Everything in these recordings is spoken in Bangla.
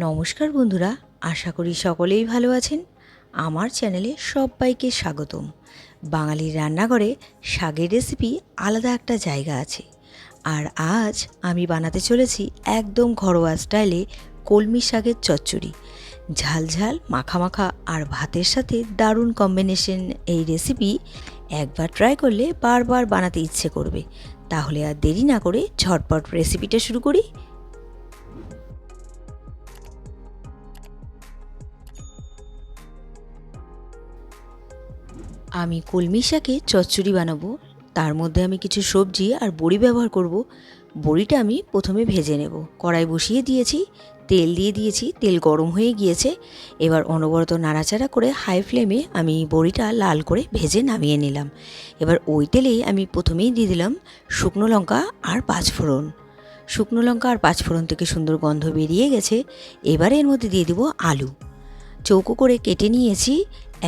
নমস্কার বন্ধুরা, আশা করি সকলেই ভালো আছেন। আমার চ্যানেলে সবাইকে স্বাগতম। বাঙালির রান্নাঘরে শাকের রেসিপি আলাদা একটা জায়গা আছে। আর আজ আমি বানাতে চলেছি একদম ঘরোয়া স্টাইলে কলমি শাকের চচ্চড়ি। ঝাল ঝাল মাখা মাখা আর ভাতের সাথে দারুণ কম্বিনেশন। এই রেসিপি একবার ট্রাই করলে বারবার বানাতে ইচ্ছে করবে। তাহলে আর দেরি না করে ঝটপট রেসিপিটা শুরু করি। আমি কলমি শাকে চচ্চড়ি বানাবো। তার মধ্যে আমি কিছু সবজি আর বড়ি ব্যবহার করব। বড়িটা আমি প্রথমে ভেজে নেব। কড়াই বসিয়ে দিয়েছি, তেল দিয়ে দিয়েছি, তেল গরম হয়ে গিয়েছে। এবার অনবরত নাড়াচাড়া করে হাই ফ্লেমে আমি বড়িটা লাল করে ভেজে নামিয়ে নিলাম। এবার ওই তেলেই আমি প্রথমেই দিয়ে দিলাম শুকনো লঙ্কা আর পাঁচফোড়ন। শুকনো লঙ্কা আর পাঁচফোড়ন থেকে সুন্দর গন্ধ বেরিয়ে গেছে। এবার এর মধ্যে দিয়ে দেবো আলু। চৌকো করে কেটে নিয়েছি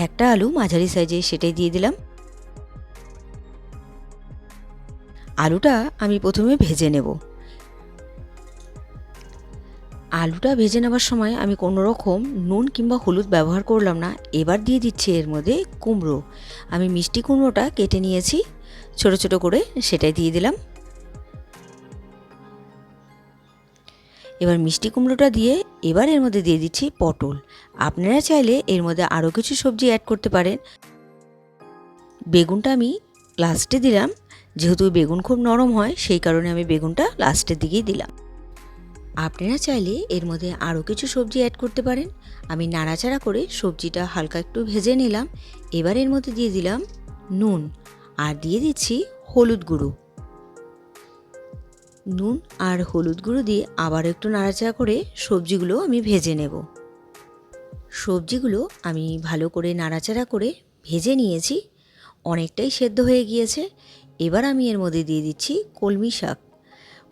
একটা আলু মাঝারি সাইজে, সেটাই দিয়ে দিলাম। আলুটা আমি প্রথমে ভেজে নেব। আলুটা ভেজে নেওয়ার সময় আমি কোনো রকম নুন কিংবা হলুদ ব্যবহার করলাম না। এবার দিয়ে দিচ্ছি এর মধ্যে কুমড়ো। আমি মিষ্টি কুমড়োটা কেটে নিয়েছি ছোট ছোট করে, সেটাই দিয়ে দিলাম। এবার মিষ্টি কুমড়োটা দিয়ে এবার এর মধ্যে দিয়ে দিচ্ছি পটল। আপনারা চাইলে এর মধ্যে আরও কিছু সবজি অ্যাড করতে পারেন। বেগুনটা আমি লাস্টে দিলাম, যেহেতু বেগুন খুব নরম হয় সেই কারণে আমি বেগুনটা লাস্টের দিকেই দিলাম। আপনারা চাইলে এর মধ্যে আরও কিছু সবজি অ্যাড করতে পারেন। আমি নাড়াচাড়া করে সবজিটা হালকা একটু ভেজে নিলাম। এবার এর মধ্যে দিয়ে দিলাম নুন আর দিয়ে দিচ্ছি হলুদ গুঁড়ো। নুন আর হলুদ গুঁড়ো দিয়ে আবার একটু নাড়াচাড়া করে সবজিগুলো আমি ভেজে নেব। সবজিগুলো আমি ভালো করে নাড়াচাড়া করে ভেজে নিয়েছি, অনেকটাই সেদ্ধ হয়ে গিয়েছে। এবার আমি এর মধ্যে দিয়ে দিচ্ছি কলমি শাক।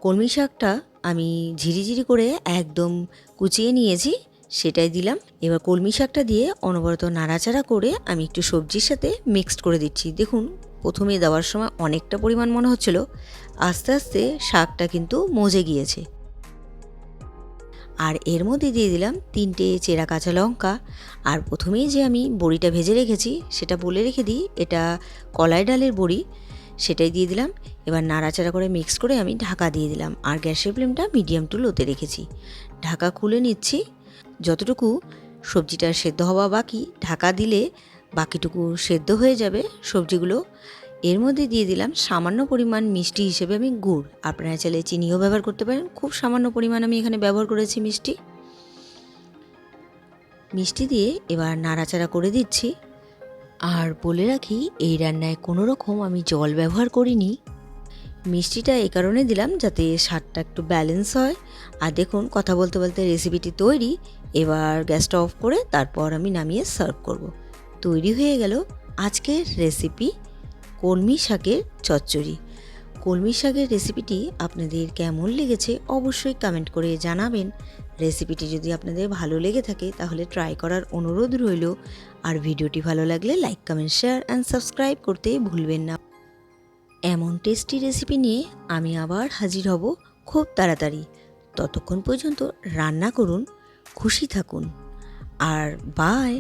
কলমি শাকটা আমি ঝিরিঝিরি করে একদম কুচিয়ে নিয়েছি, সেটাই দিলাম। এবার কলমি শাকটা দিয়ে অনবরত নাড়াচাড়া করে আমি একটু সবজির সাথে মিক্সড করে দিচ্ছি। দেখুন, প্রথমে দেওয়ার সময় অনেকটা পরিমাণ মনে হচ্ছিল, আস্তে আস্তে শাকটা কিন্তু মজে গিয়েছে। আর এর মধ্যে দিয়ে দিলাম 3টে চেরা কাঁচা লঙ্কা। আর প্রথমেই যে আমি বড়িটা ভেজে রেখেছি সেটা বলে রেখে দিই, এটা কলাই ডালের বড়ি, সেটাই দিয়ে দিলাম। এবার নাড়াচাড়া করে মিক্স করে আমি ঢাকা দিয়ে দিলাম। আর গ্যাসের ফ্লেমটা মিডিয়াম টু লোতে রেখেছি। ঢাকা খুলে নিচ্ছি। যতটুকু সবজিটা সেদ্ধ হওয়া বাকি, ঢাকা দিলে বাকিটুকু সেদ্ধ হয়ে যাবে সবজিগুলো। এর মধ্যে দিয়ে দিলাম সামান্য পরিমাণ মিষ্টি হিসেবে আমি গুড়। আপনারা চাইলে চিনিও ব্যবহার করতে পারেন, খুব সামান্য পরিমাণ আমি এখানে ব্যবহার করেছি মিষ্টি দিয়ে এবার নাড়াচাড়া করে দিচ্ছি। আর বলে রাখি, এই রান্নায় কোনো রকম আমি জল ব্যবহার করিনি। মিষ্টিটা এই কারণে দিলাম যাতে স্বাদটা একটু ব্যালেন্স হয়। আর দেখুন, কথা বলতে বলতে রেসিপিটি তৈরি। এবার গ্যাসটা অফ করে তারপর আমি নামিয়ে সার্ভ করব। তৈরি হয়ে গেল আজকের রেসিপি কলমি শাকের চচ্চড়ি। কলমি শাকের রেসিপিটি আপনাদের কেমন লেগেছে অবশ্যই কমেন্ট করে জানাবেন। রেসিপিটি যদি আপনাদের ভালো লেগে থাকে তাহলে ট্রাই করার অনুরোধ রইল। আর ভিডিওটি ভালো লাগলে like, comment, share and subscribe করতে ভুলবেন না। এমন টেস্টি রেসিপি নিয়ে আমি আবার হাজির হব খুব তাড়াতাড়ি। ততক্ষণ পর্যন্ত রান্না করুন, খুশি থাকুন। আর বাই।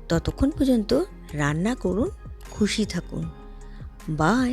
ততক্ষণ পর্যন্ত রান্না করুন, খুশি থাকুন। বাই।